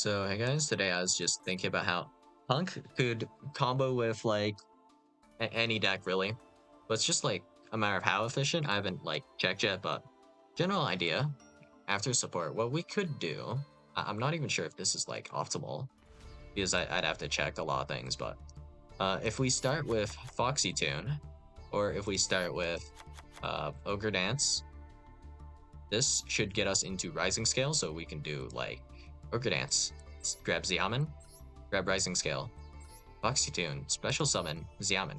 So, hey guys, today I was just thinking about how Punk could combo with like any deck really, but it's just like a matter of how efficient. I haven't like checked yet, but general idea after support, what we could do. I'm not even sure if this is like optimal because I'd have to check a lot of things, but if we start with Foxy Tune or if we start with Ogre Dance, this should get us into Rising Scale, so we can do like Ogre Dance, grab Xiamen, grab Rising Scale, Foxy Tune, Special Summon, Xiamen,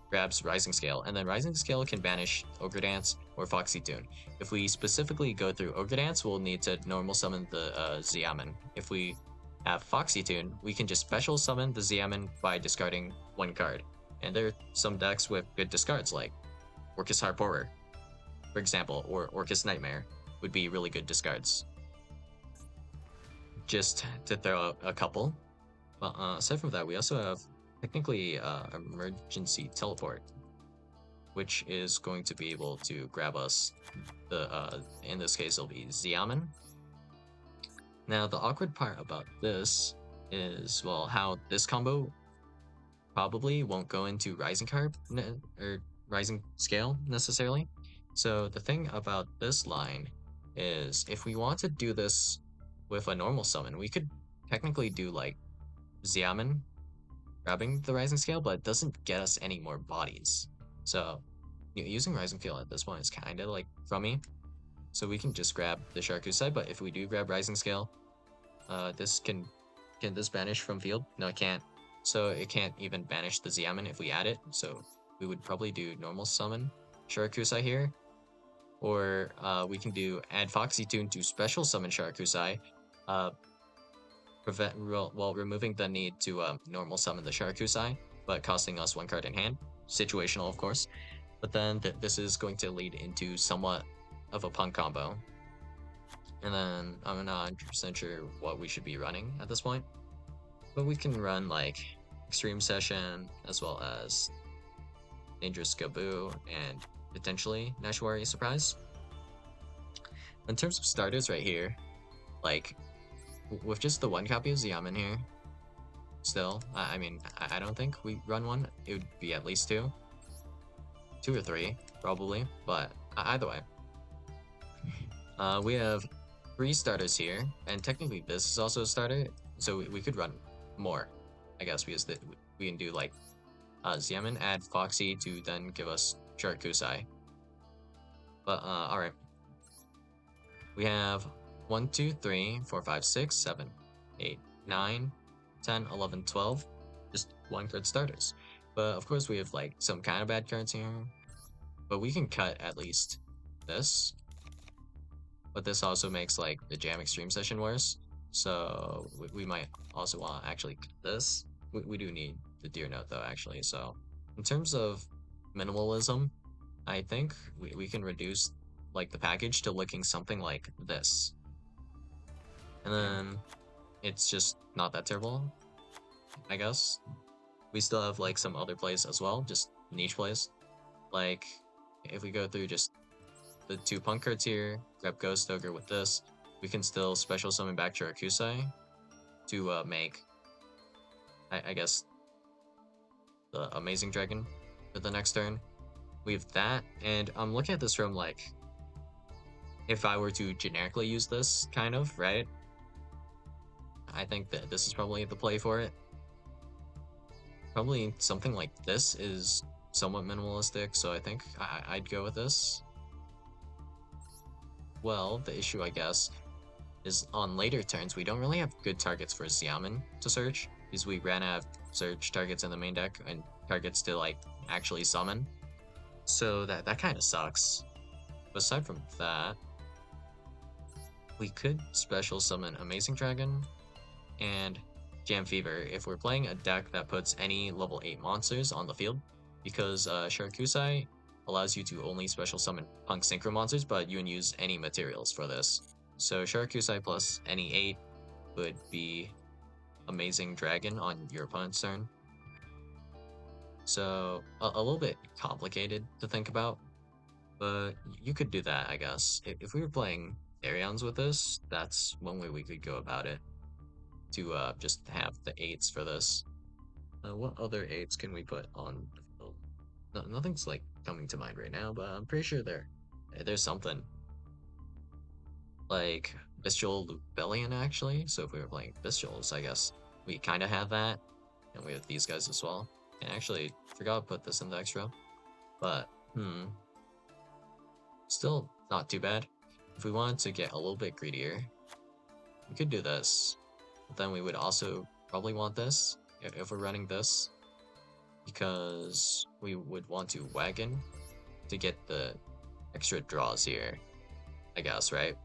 grabs Rising Scale, and then Rising Scale can banish Ogre Dance or Foxy Tune. If we specifically go through Ogre Dance, we'll need to normal summon the Xiamen. If we have Foxy Tune, we can just special summon the Xiamen by discarding one card. And there are some decks with good discards, like Orcus Harp Horror, for example, or Orcus Nightmare would be really good discards. Just to throw out a couple. Well, aside from that, we also have technically emergency teleport, which is going to be able to grab us the in this case it'll be Xiamen. Now the awkward part about this is, well, how this combo probably won't go into Rising Carp or Rising Scale necessarily. So the thing about this line is if we want to do this with a normal summon, we could technically do like Xiamen grabbing the Rising Scale, but it doesn't get us any more bodies. So using Rising Scale at this point is kind of like crummy. So we can just grab the Sharkusai, but if we do grab Rising Scale, this can this banish from field? No, it can't. So it can't even banish the Xiamen if we add it. So we would probably do normal summon Sharakusai here. Or we can do add Foxy Tune to special summon Sharakusai, while removing the need to normal summon the Sharakusai, but costing us one card in hand. Situational, of course. But then this is going to lead into somewhat of a Punk combo. And then I'm not 100% sure what we should be running at this point. But we can run like Extreme Session as well as Dangerous Gaboo and potentially Nashwari Surprise. In terms of starters right here, like with just the one copy of Xiamen here, still, I mean, I don't think we run one. It would be at least two or three, probably, but either way. We have 3 starters here, and technically this is also a starter, so we could run more, I guess, because we can do like Xiamen, add Foxy to then give us Sharkusai. But alright. We have 1, 2, 3, 4, 5, 6, 7, 8, 9, 10, 11, 12. Just 1 card starters. But of course we have like some kind of bad cards here. But we can cut at least this. But this also makes like the Jam Extreme Session worse. So we might also want to actually cut this. We do need the Deer Note though, actually. So in terms of minimalism, I think we can reduce like the package to looking something like this. And then it's just not that terrible, I guess. We still have like some other plays as well, just niche plays. Like if we go through just the 2 Punk cards here, grab Ghost Ogre with this, we can still special summon back Chirakusai to make, I guess, the Amazing Dragon for the next turn. We have that, and I'm looking at this from like, if I were to generically use this, kind of, right? I think that this is probably the play for it. Probably something like this is somewhat minimalistic, so I think I'd go with this. Well, the issue, I guess, is on later turns, we don't really have good targets for Xiamen to search, because we ran out of search targets in the main deck and targets to like actually summon. So that kind of sucks. But aside from that, we could special summon Amazing Dragon and Jam Fever if we're playing a deck that puts any level 8 monsters on the field, because Sharakusai allows you to only special summon Punk Synchro monsters, but you can use any materials for this. So Sharakusai plus any 8 would be Amazing Dragon on your opponent's turn. So a little bit complicated to think about, but you could do that, I guess. If we were playing Arians with this, that's one way we could go about it. to just have the 8s for this. What other 8s can we put on the field? No, nothing's like coming to mind right now, but I'm pretty sure there's something like Bestial Rebellion actually. So if we were playing Bestials, I guess we kind of have that, and we have these guys as well. And actually, forgot to put this in the extra, but still not too bad. If we wanted to get a little bit greedier, we could do this. But then we would also probably want this if we're running this, because we would want to wagon to get the extra draws here, I guess, right?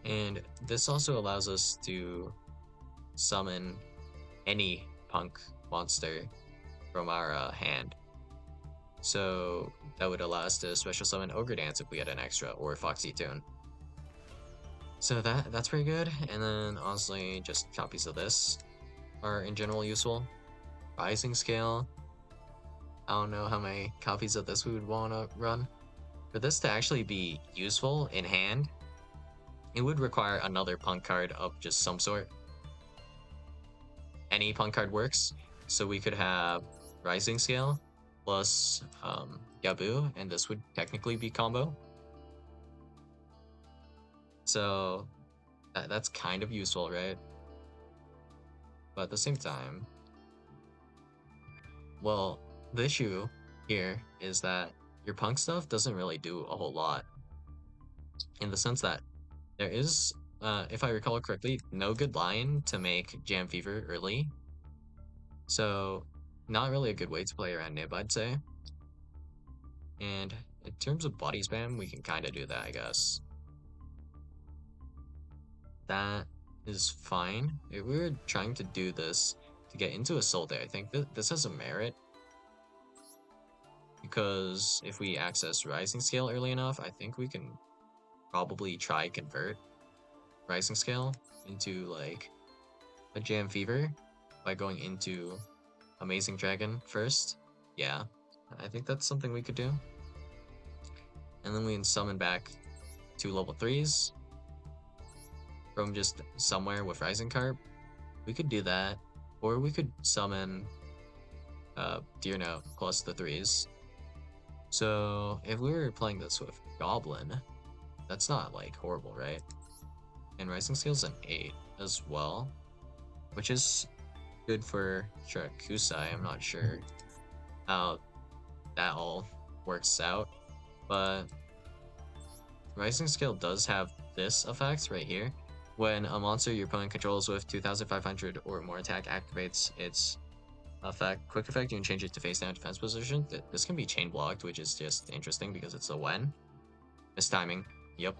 And this also allows us to summon any punk monster from our hand. So that would allow us to special summon Ogre Dance if we had an extra, or Foxy Tune. So that's pretty good. And then honestly, just copies of this are in general useful. Rising Scale. I don't know how many copies of this we would want to run. For this to actually be useful in hand, it would require another punk card of just some sort. Any punk card works. So we could have Rising Scale plus Gabu, and this would technically be combo. So that's kind of useful, right? But at the same time, well, the issue here is that your punk stuff doesn't really do a whole lot, in the sense that there is, if I recall correctly, no good line to make Jam Fever early. So not really a good way to play around Nib, I'd say. And in terms of body spam, we can kind of do that, I guess. That is fine. If we were trying to do this to get into Assault, I think this has a merit. Because if we access Rising Scale early enough, I think we can probably try convert Rising Scale into like a Jam Fever by going into Amazing Dragon first. Yeah, I think that's something we could do. And then we can summon back 2 level 3s from just somewhere with Rising Carp. We could do that, or we could summon Deer Note plus the 3s. So if we were playing this with Goblin, that's not like horrible, right? And Rising Scale's an 8 as well, which is good for Shirakusai. I'm not sure how that all works out, but Rising Scale does have this effect right here. When a monster your opponent controls with 2500 or more attack activates its quick effect, you can change it to face down defense position. This can be chain blocked, which is just interesting because it's a when. Mistiming. Yep.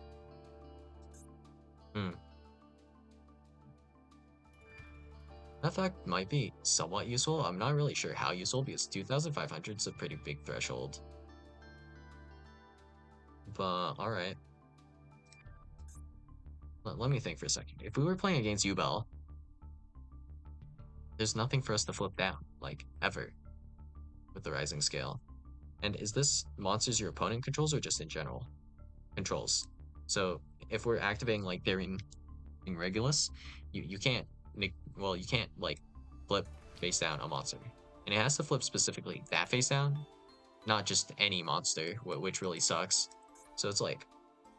That fact might be somewhat useful. I'm not really sure how useful because 2500 is a pretty big threshold. But alright. Let me think for a second. If we were playing against Yubel, there's nothing for us to flip down, like, ever, with the Rising Scale. And is this monsters your opponent controls or just in general? Controls. So if we're activating like Daring Regulus, you can't you can't like flip face down a monster. And it has to flip specifically that face down, not just any monster, which really sucks. So it's like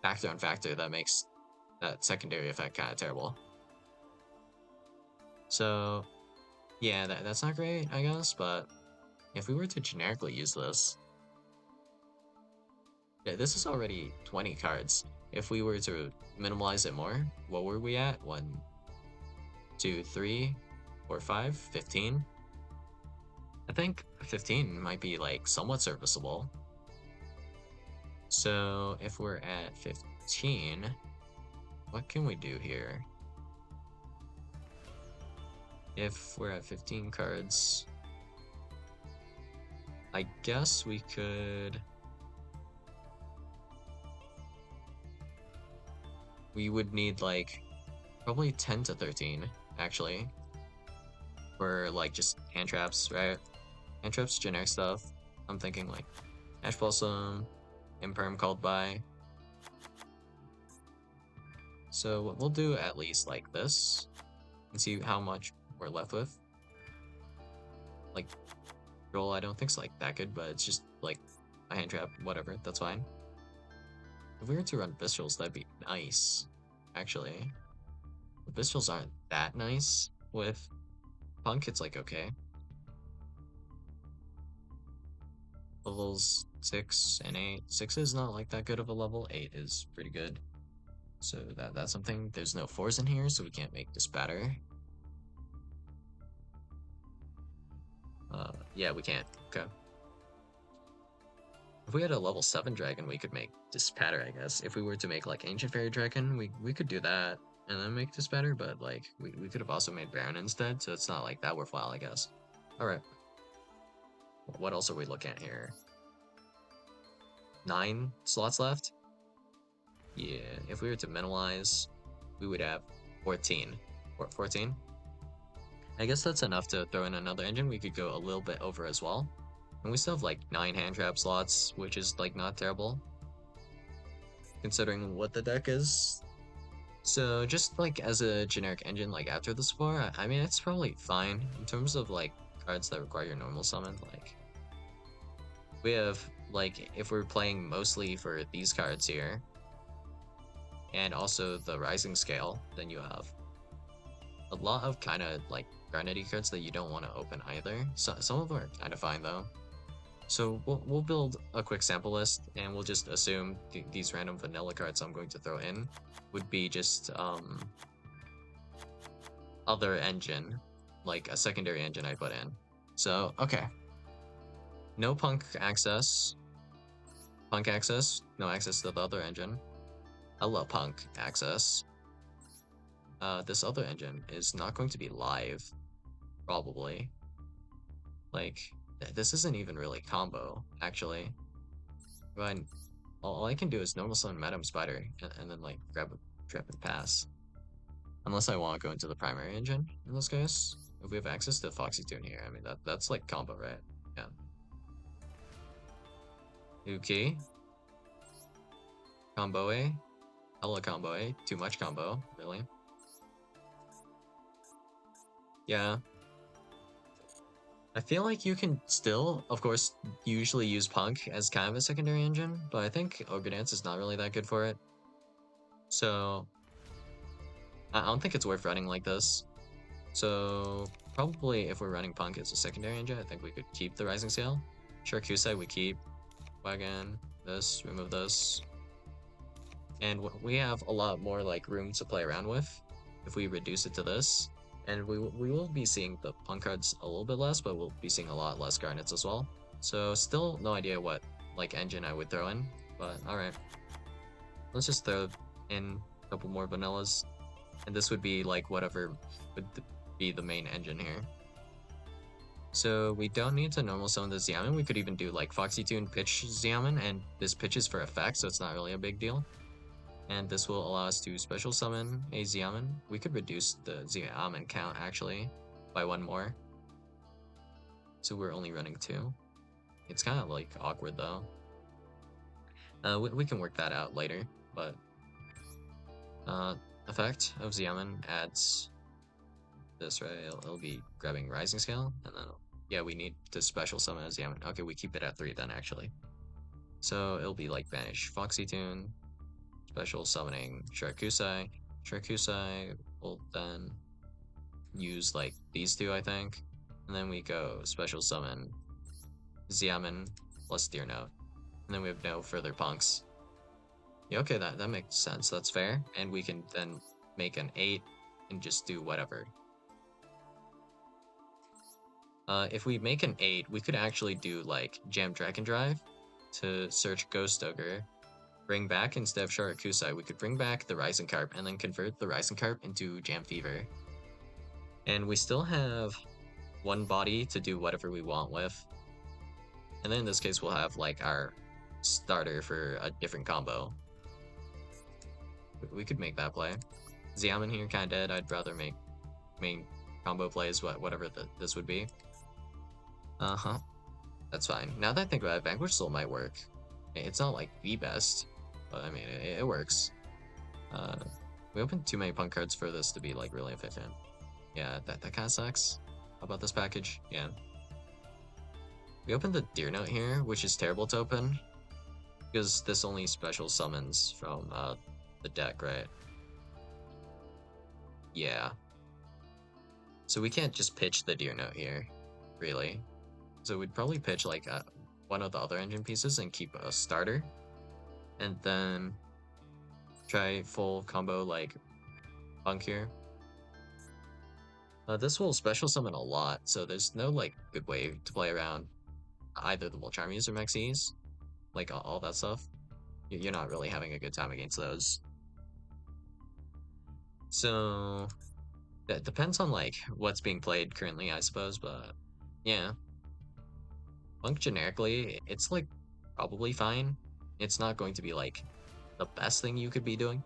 factor on factor that makes that secondary effect kind of terrible. So yeah, that's not great, I guess, but if we were to generically use this, yeah, this is already 20 cards. If we were to minimalize it more, what were we at? 1, 2, 3, 4, 5, 15? I think 15 might be like somewhat serviceable. So if we're at 15, what can we do here? If we're at 15 cards, I guess we could... We would need like probably 10 to 13 actually for like just hand traps, right? Hand traps, generic stuff. I'm thinking like Ash Blossom, Imperm called by. So we'll do at least like this and see how much we're left with. Like, roll, I don't think it's like that good, but it's just like a hand trap, whatever, that's fine. If we were to run Viscerals, that'd be nice, actually. The Viscerals aren't that nice. With Punk, it's like okay. Levels 6 and 8. 6 is not like that good of a level, 8 is pretty good. So that's something. There's no 4s in here, so we can't make this batter. Yeah, we can't. Okay. If we had a level 7 dragon, we could make Dispatter, I guess. If we were to make like Ancient Fairy Dragon, we could do that and then make Dispatter, but like we could have also made Baron instead, so it's not like that worthwhile, I guess. Alright. What else are we looking at here? 9 slots left? Yeah, if we were to minimize, we would have 14. 14? I guess that's enough to throw in another engine. We could go a little bit over as well. And we still have like 9 hand trap slots, which is like not terrible, considering what the deck is. So just like as a generic engine, like after the spore, I mean it's probably fine in terms of like cards that require your normal summon. Like we have like if we're playing mostly for these cards here, and also the Rising Scale, then you have a lot of kind of like grindy cards that you don't want to open either. So some of them are kind of fine though. So we'll build a quick sample list, and we'll just assume these random vanilla cards I'm going to throw in would be just other engine, like a secondary engine I put in. So okay, no Punk access, no access to the other engine. Hello Punk access. This other engine is not going to be live, probably. Like this isn't even really combo, actually. But all I can do is normal summon Madam Spider and then like grab a trap and pass. Unless I want to go into the primary engine in this case. If we have access to Foxy Tune here, I mean that's like combo, right? Yeah. Okay. Combo A. Hella combo A. Too much combo, really. Yeah. I feel like you can still, of course, usually use Punk as kind of a secondary engine, but I think Ogre Dance is not really that good for it. So I don't think it's worth running like this. So probably if we're running Punk as a secondary engine, I think we could keep the Rising Sail. Sharkusai we keep. Wagon, this, remove this. And we have a lot more like room to play around with if we reduce it to this. And we will be seeing the Punk cards a little bit less, but we'll be seeing a lot less Garnets as well. So still no idea what like engine I would throw in, but alright. Let's just throw in a couple more vanillas. And this would be like whatever would be the main engine here. So we don't need to normal summon the Xiamen. We could even do like Foxy Tune pitch Xiamen, and this pitches for effect, so it's not really a big deal. And this will allow us to special summon a Xiamen. We could reduce the Xiamen count actually by 1 more. So we're only running 2. It's kind of like awkward though. We can work that out later, but effect of Xiamen adds this, right? It'll be grabbing Rising Scale, and then yeah, we need to special summon a Xiamen. Okay, we keep it at 3 then actually. So it'll be like Banish Foxy Tune, special summoning Sharkusai. Sharkusai will then use like these 2, I think. And then we go special summon Xiamen plus Deer Note. And then we have no further punks. Yeah, okay, that makes sense. That's fair. And we can then make an 8 and just do whatever. If we make an 8, we could actually do like Jam Dragon Drive to search Ghost Ogre. Bring back, instead of Sharakusai, we could bring back the Rising Carp and then convert the Rising Carp into Jam Fever. And we still have 1 body to do whatever we want with. And then in this case, we'll have like our starter for a different combo. We could make that play. Xiamen here kind of dead. I'd rather make main combo plays, whatever this would be. Uh-huh. That's fine. Now that I think about it, Vanquish Soul might work. It's not like the best, but I mean, it works. We opened too many punk cards for this to be like really efficient. Yeah, that kind of sucks. How about this package? Yeah. We opened the Deer Note here, which is terrible to open because this only special summons from the deck, right? Yeah. So we can't just pitch the Deer Note here, really. So we'd probably pitch like one of the other engine pieces and keep a starter, and then try full combo like Punk here. This will special summon a lot, so there's no like good way to play around either the Volcharmies or Mexes, like all that stuff. You're not really having a good time against those. So that depends on like what's being played currently, I suppose. But yeah, Punk generically, it's like probably fine. It's not going to be like the best thing you could be doing,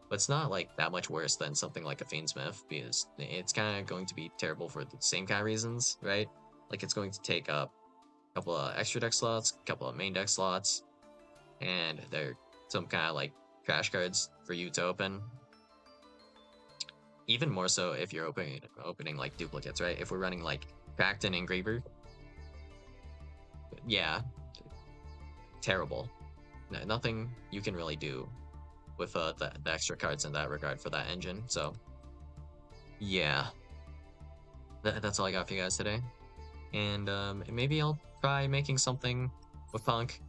but it's not like that much worse than something like a Fiendsmith because it's kind of going to be terrible for the same kind of reasons, right? Like it's going to take up a couple of extra deck slots, a couple of main deck slots, and they're some kind of like crash cards for you to open. Even more so if you're opening like duplicates, right? If we're running like Cracked and Engraver, yeah, terrible. Nothing you can really do with the extra cards in that regard for that engine. So yeah, that's all I got for you guys today. And maybe I'll try making something with Punk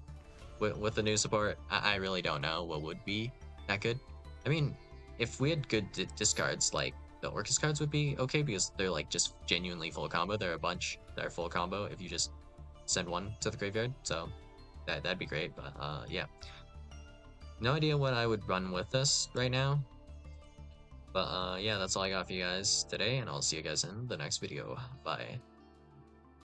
with the new support. I really don't know what would be that good. I mean, if we had good discards, like the Orcus cards would be okay because they're like just genuinely full combo. There are a bunch that are full combo if you just send one to the graveyard. So that'd be great. But yeah, no idea what I would run with this right now. But yeah, that's all I got for you guys today, and I'll see you guys in the next video. Bye.